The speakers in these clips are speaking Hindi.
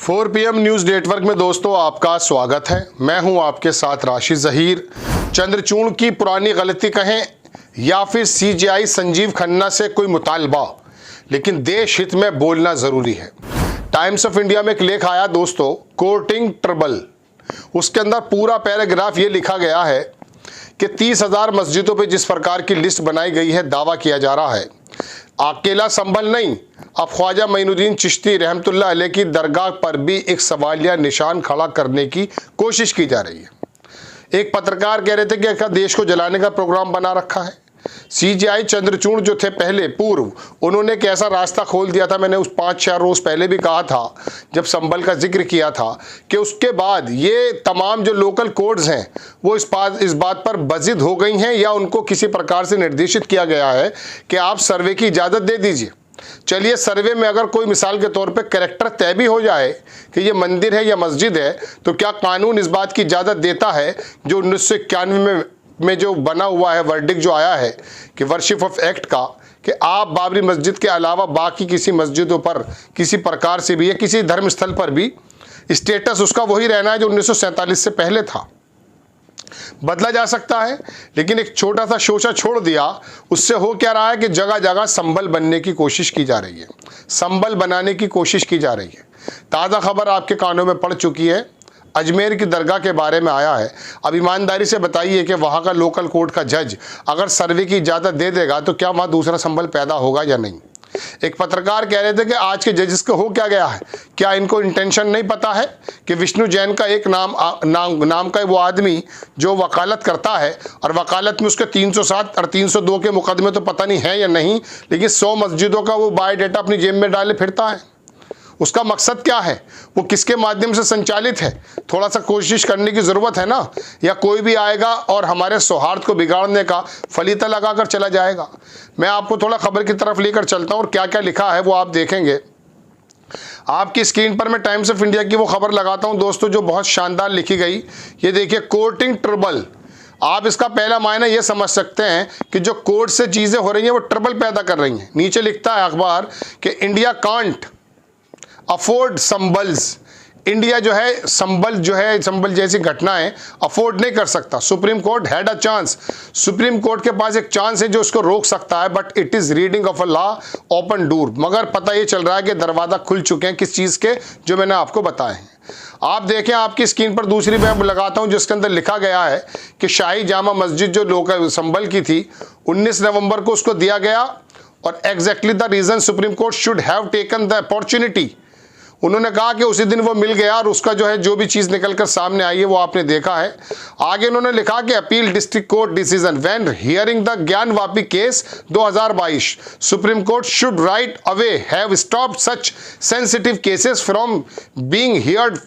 4 PM न्यूज़ नेटवर्क में दोस्तों आपका स्वागत है। मैं हूं आपके साथ राशिद ज़हीर। चंद्रचूड़ की पुरानी गलती कहें या फिर CJI संजीव खन्ना से कोई मुतालबा, लेकिन देश हित में बोलना ज़रूरी है। टाइम्स ऑफ इंडिया में एक लेख आया दोस्तों, कोर्टिंग ट्रबल। उसके अंदर पूरा पैराग्राफ ये लिखा गया है कि 30,000 मस्जिदों पर जिस प्रकार की लिस्ट बनाई गई है, दावा किया जा रहा है अकेला संभल नहीं, अब ख्वाजा मोइनुद्दीन चिश्ती रहमतुल्लाह अलैह की दरगाह पर भी एक सवालिया निशान खड़ा करने की कोशिश की जा रही है। एक पत्रकार कह रहे थे कि क्या देश को जलाने का प्रोग्राम बना रखा है। CJI चंद्रचूड़ जो थे पहले पूर्व, उन्होंने एक ऐसा रास्ता खोल दिया था। मैंने उस 5-4 रोज़ पहले भी कहा था जब संभल का जिक्र किया था कि उसके बाद ये तमाम जो लोकल कोड्स हैं वो इस बात पर बजिद हो गई हैं या उनको किसी प्रकार से निर्देशित किया गया है कि आप सर्वे की इजाज़त दे दीजिए। चलिए, सर्वे में अगर कोई मिसाल के तौर पे कैरेक्टर तय भी हो जाए कि ये मंदिर है या मस्जिद है, तो क्या कानून इस बात की इजाज़त देता है जो 1991 में जो बना हुआ है, वर्डिक्ट जो आया है कि वर्शिप ऑफ एक्ट का, कि आप बाबरी मस्जिद के अलावा बाकी किसी मस्जिदों पर किसी प्रकार से भी या किसी धर्म स्थल पर भी स्टेटस उसका वही रहना है जो 1947 से पहले था। बदला जा सकता है, लेकिन एक छोटा सा शोशा छोड़ दिया, उससे हो क्या रहा है कि जगह जगह संभल बनने की कोशिश की जा रही है, संभल बनाने की कोशिश की जा रही है। ताज़ा खबर आपके कानों में पड़ चुकी है, अजमेर की दरगाह के बारे में आया है। अब ईमानदारी से बताइए कि वहाँ का लोकल कोर्ट का जज अगर सर्वे की इजाज़त दे देगा तो क्या वहाँ दूसरा संभल पैदा होगा या नहीं। एक पत्रकार कह रहे थे कि आज के जजेस को हो क्या गया है, क्या इनको इंटेंशन नहीं पता है कि विष्णु जैन का एक नाम का वो आदमी जो वकालत करता है, और वकालत में उसके 307 और 302 के मुकदमे तो पता नहीं है या नहीं, लेकिन 100 मस्जिदों का वो बायोडाटा अपनी जेब में डाले फिरता है। उसका मकसद क्या है, वो किसके माध्यम से संचालित है? थोड़ा सा कोशिश करने की ज़रूरत है ना, या कोई भी आएगा और हमारे सौहार्द को बिगाड़ने का फलीता लगाकर चला जाएगा। मैं आपको थोड़ा खबर की तरफ लेकर चलता हूँ और क्या क्या लिखा है वो आप देखेंगे। आपकी स्क्रीन पर मैं टाइम्स ऑफ इंडिया की वो खबर लगाता हूँ दोस्तों जो बहुत शानदार लिखी गई। ये देखिए, कोर्टिंग ट्रबल। आप इसका पहला मायना ये समझ सकते हैं कि जो कोर्ट से चीज़ें हो रही हैं वो ट्रबल पैदा कर रही हैं। नीचे लिखता है अखबार कि इंडिया कांट अफोर्ड संभल्स। इंडिया जो है संभल जैसी घटनाएं अफोर्ड नहीं कर सकता। Supreme court had a chance. Supreme court के पास एक चांस है जो उसको रोक सकता है, but it is reading of a law open door. मगर पता ये चल रहा है कि दरवाजा खुल चुके हैं किस चीज़ के, जो मैंने आपको बताए हैं। आप देखें, आपकी स्क्रीन पर दूसरी मैं लगाता हूं जिसके अंदर लिखा गया है कि शाही जामा मस्जिद जो लोकल संभल की थी 19 नवंबर को उसको दिया गया, और exactly the reason Supreme court should have taken the opportunity. उन्होंने कहा कि उसी दिन वो मिल गया और उसका जो भी चीज़ निकलकर सामने आई है वो आपने देखा है। आगे उन्होंने लिखा कि appeal district court decision when hearing the Gyan Vapi case 2022 supreme court should right away have stopped such sensitive cases from being heard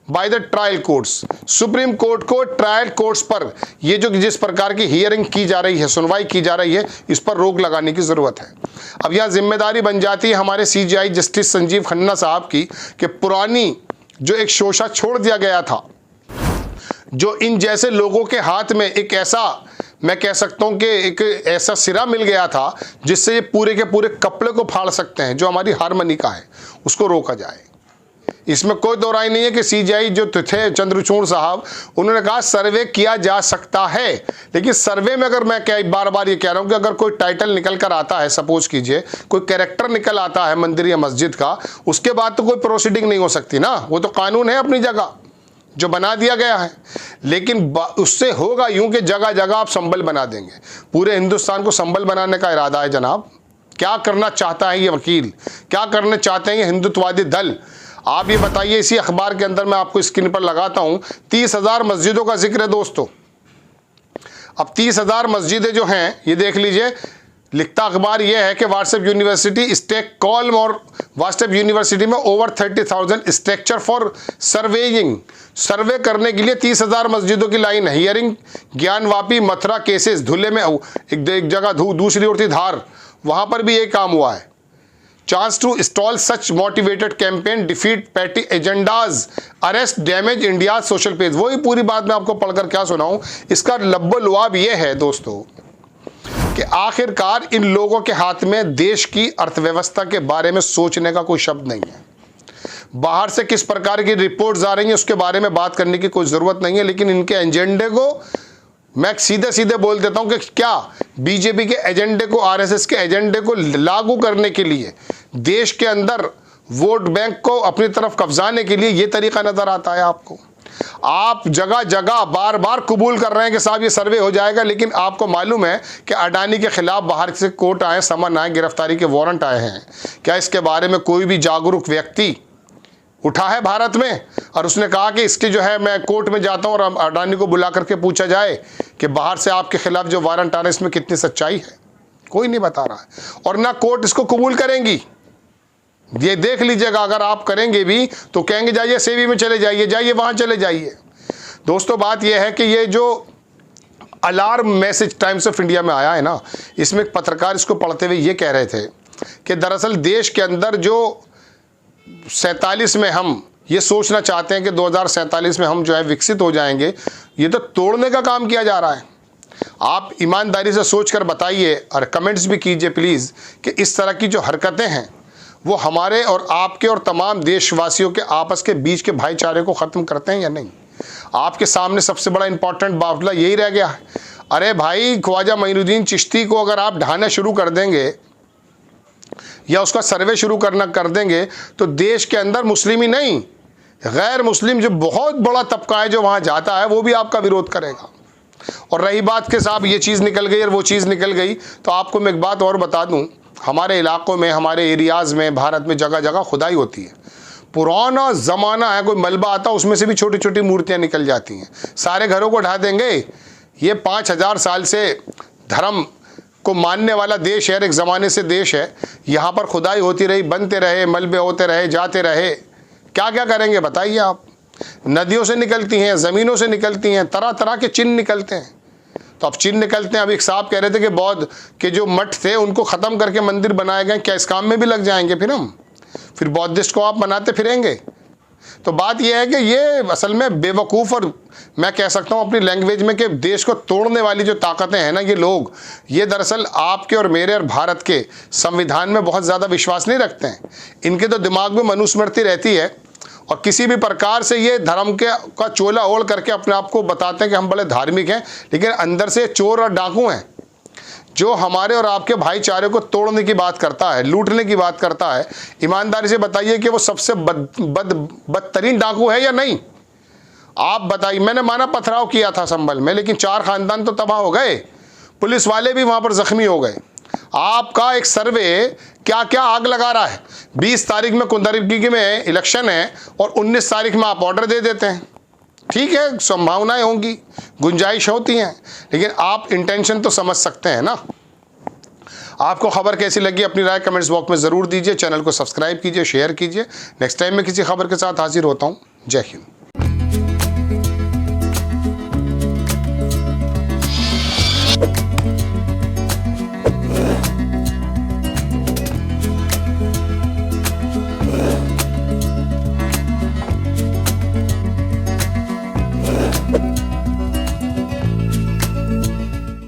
by the trial courts. Supreme court को ट्रायल कोर्ट्स पर ये जो जिस प्रकार की हियरिंग की जा रही है, सुनवाई की जा रही है, इस पर रोक लगाने की ज़रूरत है। अब यहाँ जिम्मेदारी बन जाती है हमारे CJI जस्टिस संजीव खन्ना साहब की कि पुरानी जो एक शोशा छोड़ दिया गया था, जो इन जैसे लोगों के हाथ में एक ऐसा, मैं कह सकता हूँ कि एक ऐसा सिरा मिल गया था जिससे ये पूरे के पूरे कपड़े को फाड़ सकते हैं, जो हमारी हारमनी का है, उसको रोका जाए। इसमें कोई दो राय नहीं है कि CJI जो थे चंद्रचूड़ साहब, उन्होंने कहा सर्वे किया जा सकता है, लेकिन सर्वे में अगर मैं बार बार ये कह रहा हूँ कि अगर कोई टाइटल निकल कर आता है, सपोज कीजिए कोई कैरेक्टर निकल आता है मंदिर या मस्जिद का, उसके बाद तो कोई प्रोसीडिंग नहीं हो सकती ना। वो तो कानून है अपनी जगह जो बना दिया गया है, लेकिन उससे होगा यूं कि जगह जगह आप संभल बना देंगे। पूरे हिंदुस्तान को संभल बनाने का इरादा है जनाब। क्या करना चाहता है ये वकील, क्या करना चाहते हैं ये हिंदुत्ववादी दल, आप ये बताइए। इसी अखबार के अंदर मैं आपको स्क्रीन पर लगाता हूं, 30,000 मस्जिदों का जिक्र है दोस्तों। अब 30,000 मस्जिदें जो हैं ये देख लीजिए। लिखता अखबार यह है कि व्हाट्सएप यूनिवर्सिटी स्टेक कॉल, और व्हाट्सएप यूनिवर्सिटी में ओवर 30,000 स्ट्रक्चर फॉर सर्वेइंग। सर्वे करने के लिए 30,000 मस्जिदों की लाइन है। हियरिंग ज्ञान वापी मथुरा केसेस, धुले में एक जगह दूसरी ओर थी धार, वहां पर भी ये काम हुआ है। Chance to stall such motivated campaign, defeat petty agendas, arrest damage India social page. वही पूरी बात मैं आपको पढ़कर क्या सुनाऊं। इसका लब्बो लुआब यह है दोस्तों कि आखिरकार इन लोगों के हाथ में देश की अर्थव्यवस्था के बारे में सोचने का कोई शब्द नहीं है। बाहर से किस प्रकार की रिपोर्ट्स आ रही हैं उसके बारे में बात करने की कोई ज़रूरत नहीं है, लेकिन इनके एजेंडे को मैं सीधे सीधे बोल देता हूं कि क्या बीजेपी के एजेंडे को, आरएसएस के एजेंडे को लागू करने के लिए, देश के अंदर वोट बैंक को अपनी तरफ कब्जाने के लिए ये तरीका नजर आता है आपको। आप जगह जगह बार बार कबूल कर रहे हैं कि साहब ये सर्वे हो जाएगा, लेकिन आपको मालूम है कि अडानी के खिलाफ बाहर से कोर्ट आए, समन आए, गिरफ्तारी के वारंट आए हैं। क्या इसके बारे में कोई भी जागरूक व्यक्ति उठा है भारत में और उसने कहा कि इसके जो है मैं कोर्ट में जाता हूं और अडानी को बुला करके पूछा जाए कि बाहर से आपके खिलाफ जो वारंट आ रहे हैं इसमें कितनी सच्चाई है? कोई नहीं बता रहा है और ना कोर्ट इसको कबूल करेंगी। ये देख लीजिएगा, अगर आप करेंगे भी तो कहेंगे जाइए सेवी में चले जाइए, जाइए वहां चले जाइए। दोस्तों बात यह है कि ये जो alarm message times of India में आया है ना, इसमें एक पत्रकार इसको पढ़ते हुए ये कह रहे थे कि दरअसल देश के अंदर जो 47 में हम ये सोचना चाहते हैं कि 2047 में हम जो है विकसित हो जाएंगे, ये तो तोड़ने का काम किया जा रहा है। आप ईमानदारी से सोचकर बताइए और कमेंट्स भी कीजिए प्लीज़ कि इस तरह की जो हरकतें हैं वो हमारे और आपके और तमाम देशवासियों के आपस के बीच के भाईचारे को ख़त्म करते हैं या नहीं। आपके सामने सबसे बड़ा इंपॉर्टेंट मामला यही रह गया है। अरे भाई, ख्वाजा मोइनुद्दीन चिश्ती को अगर आप ढाना शुरू कर देंगे या उसका सर्वे शुरू कर देंगे तो देश के अंदर मुस्लिम ही नहीं, गैर मुस्लिम जो बहुत बड़ा तबका है जो वहाँ जाता है वो भी आपका विरोध करेगा। और रही बात कि साहब ये चीज़ निकल गई और वो चीज़ निकल गई, तो आपको मैं एक बात और बता दूं, हमारे इलाकों में, हमारे एरियाज़ में, भारत में जगह जगह खुदाई होती है। पुराना ज़माना है, कोई मलबा आता उसमें से भी छोटी छोटी मूर्तियाँ निकल जाती हैं। सारे घरों को ढा देंगे? ये 5000 साल से धर्म को मानने वाला देश है, एक ज़माने से देश है। यहाँ पर खुदाई होती रही, बनते रहे, मलबे होते रहे, जाते रहे, क्या क्या करेंगे बताइए आप। नदियों से निकलती हैं, ज़मीनों से निकलती हैं, तरह तरह के चिन्ह निकलते हैं। तो अब चिन्ह निकलते हैं। अब एक साहब कह रहे थे कि बौद्ध के जो मठ थे उनको ख़त्म करके मंदिर बनाए गए, क्या इस काम में भी लग जाएंगे फिर हम? फिर बौद्धिस्ट को आप बनाते फिरेंगे? तो बात यह है कि ये असल में बेवकूफ़, और मैं कह सकता हूँ अपनी लैंग्वेज में कि देश को तोड़ने वाली जो ताकतें हैं ना, ये लोग, ये दरअसल आपके और मेरे और भारत के संविधान में बहुत ज़्यादा विश्वास नहीं रखते हैं। इनके तो दिमाग में मनुस्मृति रहती है और किसी भी प्रकार से ये धर्म का चोला ओढ़ करके अपने आप को बताते हैं कि हम बड़े धार्मिक हैं, लेकिन अंदर से चोर और डाकू हैं जो हमारे और आपके भाईचारे को तोड़ने की बात करता है, लूटने की बात करता है। ईमानदारी से बताइए कि वो सबसे बदतरीन डाकू है या नहीं? आप बताइए। मैंने माना पथराव किया था संभल में, लेकिन 4 खानदान तो तबाह हो गए, पुलिस वाले भी वहाँ पर जख्मी हो गए। आपका एक सर्वे क्या क्या आग लगा रहा है। 20 तारीख में कुंदरगी में इलेक्शन है और 19 तारीख में आप ऑर्डर दे देते हैं। ठीक है, संभावनाएं होंगी, गुंजाइश होती हैं, लेकिन आप इंटेंशन तो समझ सकते हैं ना। आपको खबर कैसी लगी अपनी राय कमेंट्स बॉक्स में ज़रूर दीजिए। चैनल को सब्सक्राइब कीजिए, शेयर कीजिए। नेक्स्ट टाइम मैं किसी खबर के साथ हाजिर होता हूँ। जय हिंद।